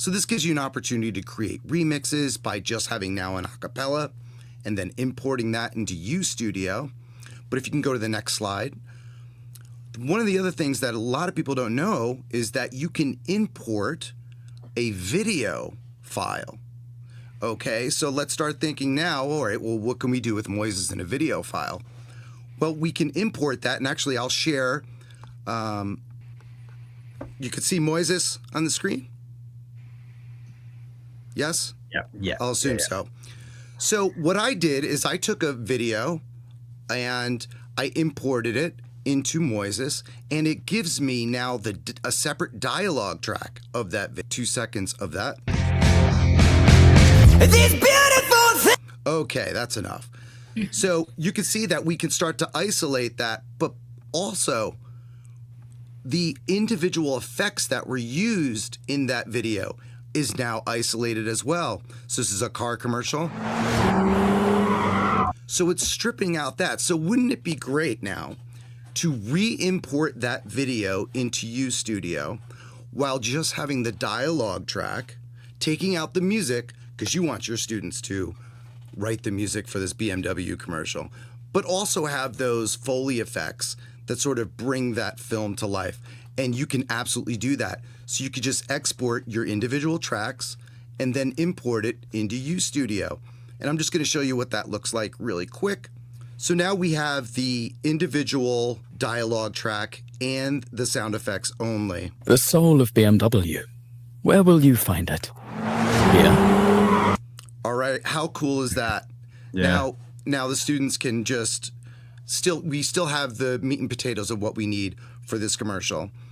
So this gives you an opportunity to create remixes by just having now an acapella and then importing that into YuStudio. But if you can go to the next slide, one of the other things that a lot of people don't know is that you can import a video file. Okay, so let's start thinking now, all right, well, what can we do with Moises in a video file? Well, we can import that, and actually I'll share, you can see Moises on the screen? Yes? Yeah. I'll assume so. So what I did is I took a video and I imported it into Moises, and it gives me now a separate dialogue track of that 2 seconds of that. These beautiful things. Okay, that's enough. So you can see that we can start to isolate that, but also the individual effects that were used in that video is now isolated as well. So this is a car commercial. So it's stripping out that. So wouldn't it be great now to re-import that video into YuStudio while just having the dialogue track, taking out the music, because you want your students to write the music for this BMW commercial, but also have those Foley effects that sort of bring that film to life. And you can absolutely do that. So you could just export your individual tracks and then import it into YuStudio. And I'm just going to show you what that looks like really quick. So now we have the individual dialogue track and the sound effects only. The soul of BMW. Where will you find it? Here? All right, how cool is that? Yeah. Now the students can just we still have the meat and potatoes of what we need for this commercial.